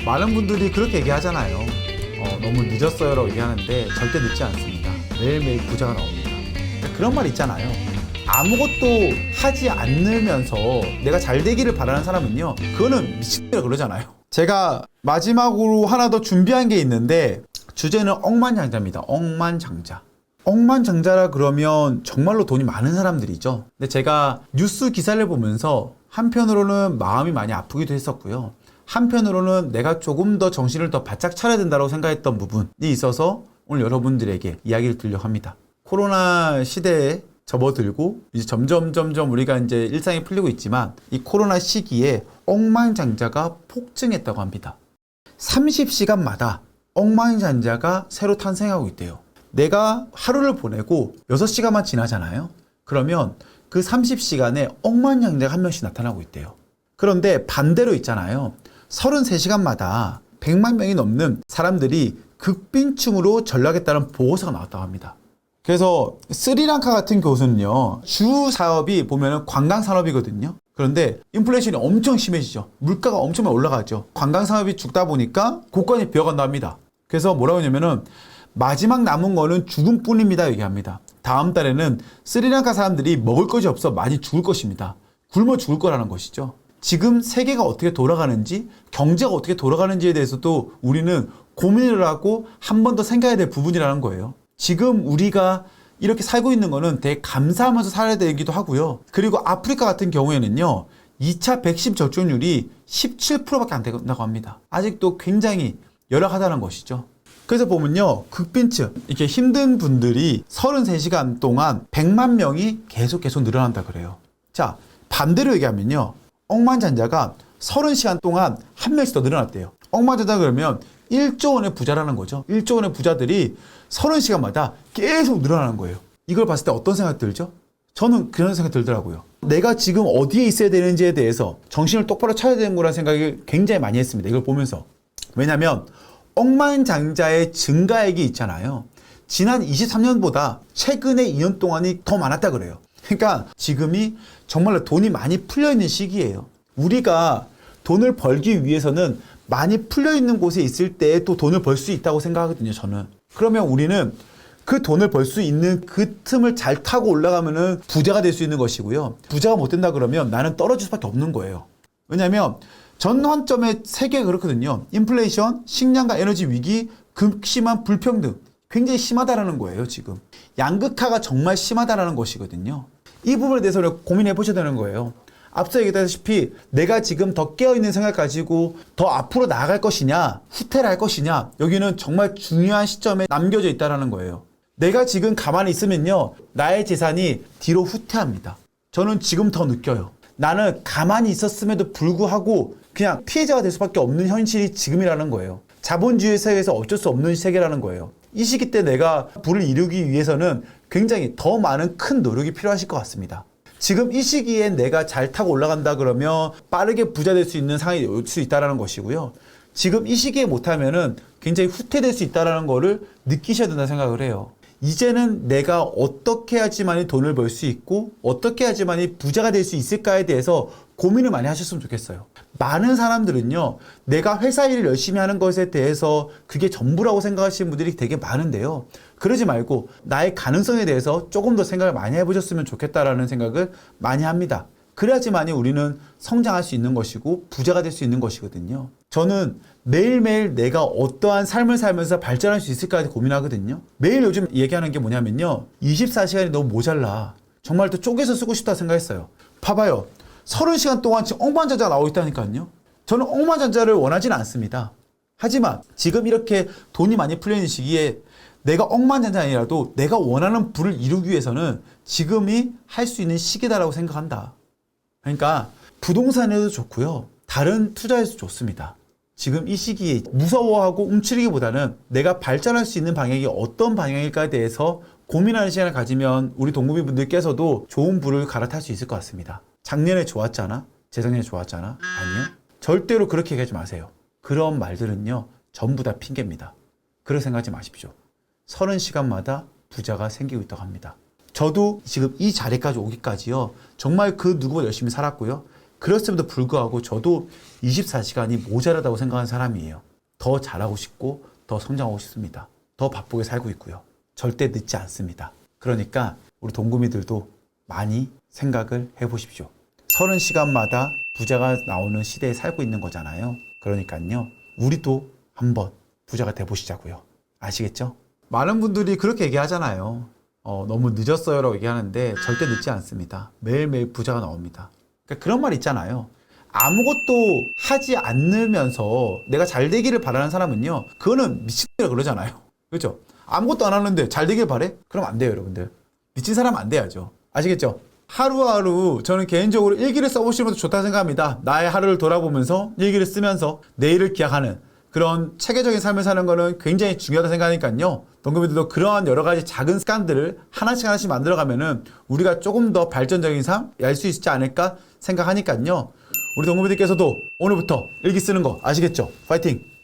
많은 분들이 그렇게 얘기하잖아요. 너무 늦었어요라고 얘기하는데 절대 늦지 않습니다. 매일매일 부자가 나옵니다. 그런 말 있잖아요. 아무것도 하지 않으면서 내가 잘 되기를 바라는 사람은요, 그거는 미친놈이라 그러잖아요. 제가 마지막으로 하나 더 준비한 게 있는데 주제는 억만장자입니다. 억만장자. 억만장자라 그러면 정말로 돈이 많은 사람들이죠. 근데 제가 뉴스 기사를 보면서 한편으로는 마음이 많이 아프기도 했었고요. 한편으로는 내가 조금 더 정신을 더 바짝 차려야 된다고 생각했던 부분이 있어서 오늘 여러분들에게 이야기를 드리려고 합니다. 코로나 시대에 접어들고 이제 점점 우리가 이제 일상이 풀리고 있지만 이 코로나 시기에 억만장자가 폭증했다고 합니다. 30시간마다 억만장자가 새로 탄생하고 있대요. 내가 하루를 보내고 6시간만 지나잖아요. 그러면 그 30시간에 억만장자가 한 명씩 나타나고 있대요. 그런데 반대로 있잖아요. 33시간마다 100만 명이 넘는 사람들이 극빈층으로 전락했다는 보고서가 나왔다고 합니다. 그래서 스리랑카 같은 곳은요, 주 사업이 보면은 관광 산업이거든요. 그런데 인플레이션이 엄청 심해지죠. 물가가 엄청 올라가죠. 관광 산업이 죽다 보니까 곳간이 비어간다 합니다. 그래서 뭐라고 하냐면은 마지막 남은 거는 죽음뿐입니다 얘기합니다. 다음 달에는 스리랑카 사람들이 먹을 것이 없어 많이 죽을 것입니다. 굶어 죽을 거라는 것이죠. 지금 세계가 어떻게 돌아가는지, 경제가 어떻게 돌아가는지에 대해서도 우리는 고민을 하고 한 번 더 생각해야 될 부분이라는 거예요. 지금 우리가 이렇게 살고 있는 거는 되게 감사하면서 살아야 되기도 하고요. 그리고 아프리카 같은 경우에는요, 2차 백신 접종률이 17%밖에 안 된다고 합니다. 아직도 굉장히 열악하다는 것이죠. 그래서 보면요, 극빈층, 이렇게 힘든 분들이 33시간 동안 100만 명이 계속 늘어난다 그래요. 자, 반대로 얘기하면요, 억만장자가 30시간 동안 한 명씩 더 늘어났대요. 억만장자 그러면 1조 원의 부자라는 거죠. 1조 원의 부자들이 30시간마다 계속 늘어나는 거예요. 이걸 봤을 때 어떤 생각 들죠? 저는 그런 생각 들더라고요. 내가 지금 어디에 있어야 되는지에 대해서 정신을 똑바로 차려야 되는 거라는 생각을 굉장히 많이 했습니다. 이걸 보면서. 왜냐하면 억만장자의 증가액이 있잖아요. 지난 23년보다 최근에 2년 동안이 더 많았다 그래요. 그러니까 지금이 정말로 돈이 많이 풀려있는 시기예요. 우리가 돈을 벌기 위해서는 많이 풀려있는 곳에 있을 때 또 돈을 벌 수 있다고 생각하거든요, 저는. 그러면 우리는 그 돈을 벌 수 있는 그 틈을 잘 타고 올라가면은 부자가 될 수 있는 것이고요. 부자가 못 된다 그러면 나는 떨어질 수밖에 없는 거예요. 왜냐하면 전환점의 세계가 그렇거든요. 인플레이션, 식량과 에너지 위기, 극심한 불평등. 굉장히 심하다라는 거예요, 지금. 양극화가 정말 심하다라는 것이거든요. 이 부분에 대해서 고민해 보셔야 되는 거예요. 앞서 얘기했다시피 내가 지금 더 깨어있는 생각 가지고 더 앞으로 나아갈 것이냐, 후퇴를 할 것이냐, 여기는 정말 중요한 시점에 남겨져 있다는 거예요. 내가 지금 가만히 있으면요, 나의 재산이 뒤로 후퇴합니다. 저는 지금 더 느껴요. 나는 가만히 있었음에도 불구하고 그냥 피해자가 될 수밖에 없는 현실이 지금이라는 거예요. 자본주의 세계에서 어쩔 수 없는 세계라는 거예요. 이 시기 때 내가 부를 이루기 위해서는 굉장히 더 많은 큰 노력이 필요하실 것 같습니다. 지금 이 시기에 내가 잘 타고 올라간다 그러면 빠르게 부자 될 수 있는 상황이 올 수 있다는 것이고요. 지금 이 시기에 못하면은 굉장히 후퇴될 수 있다는 거를 느끼셔야 된다 생각을 해요. 이제는 내가 어떻게 해야지만이 돈을 벌 수 있고 어떻게 해야지만이 부자가 될 수 있을까에 대해서 고민을 많이 하셨으면 좋겠어요. 많은 사람들은요, 내가 회사 일을 열심히 하는 것에 대해서 그게 전부라고 생각하시는 분들이 되게 많은데요. 그러지 말고 나의 가능성에 대해서 조금 더 생각을 많이 해보셨으면 좋겠다라는 생각을 많이 합니다. 그래야지만이 우리는 성장할 수 있는 것이고 부자가 될 수 있는 것이거든요. 저는 매일매일 내가 어떠한 삶을 살면서 발전할 수 있을까 고민하거든요. 매일 요즘 얘기하는 게 뭐냐면요, 24시간이 너무 모자라. 정말 더 쪼개서 쓰고 싶다 생각했어요. 봐봐요. 30시간 동안 지금 억만장자가 나오고 있다니까요. 저는 억만장자를 원하지는 않습니다. 하지만 지금 이렇게 돈이 많이 풀려있는 시기에 내가 억만장자 아니라도 내가 원하는 부를 이루기 위해서는 지금이 할 수 있는 시기다라고 생각한다. 그러니까 부동산에도 좋고요, 다른 투자에도 좋습니다. 지금 이 시기에 무서워하고 움츠리기보다는 내가 발전할 수 있는 방향이 어떤 방향일까에 대해서 고민하는 시간을 가지면 우리 동구민분들께서도 좋은 부를 갈아탈 수 있을 것 같습니다. 작년에 좋았잖아? 재작년에 좋았잖아? 아니요. 절대로 그렇게 얘기하지 마세요. 그런 말들은요, 전부 다 핑계입니다. 그렇게 생각하지 마십시오. 30시간마다 부자가 생기고 있다고 합니다. 저도 지금 이 자리까지 오기까지요, 정말 그 누구보다 열심히 살았고요. 그렇음에도 불구하고 저도 24시간이 모자라다고 생각하는 사람이에요. 더 잘하고 싶고 더 성장하고 싶습니다. 더 바쁘게 살고 있고요. 절대 늦지 않습니다. 그러니까 우리 동구미들도 많이 생각을 해보십시오. 30시간마다 부자가 나오는 시대에 살고 있는 거잖아요. 그러니까요, 우리도 한번 부자가 돼보시자고요. 아시겠죠? 많은 분들이 그렇게 얘기하잖아요. 너무 늦었어요 라고 얘기하는데 절대 늦지 않습니다. 매일매일 부자가 나옵니다. 그러니까 그런 말 있잖아요. 아무것도 하지 않으면서 내가 잘 되기를 바라는 사람은요, 그거는 미친이라 그러잖아요. 그렇죠? 아무것도 안 하는데 잘 되길 바래? 그럼 안 돼요, 여러분들. 미친 사람은 안 돼야죠. 아시겠죠? 하루하루 저는 개인적으로 일기를 써보시는 것도 좋다고 생각합니다. 나의 하루를 돌아보면서 일기를 쓰면서 내일을 기약하는 그런 체계적인 삶을 사는 거는 굉장히 중요하다고 생각하니까요. 동구미들도 그러한 여러 가지 작은 습관들을 하나씩 만들어가면은 우리가 조금 더 발전적인 삶 알 수 있지 않을까 생각하니까요. 우리 동구미들께서도 오늘부터 일기 쓰는 거 아시겠죠? 파이팅!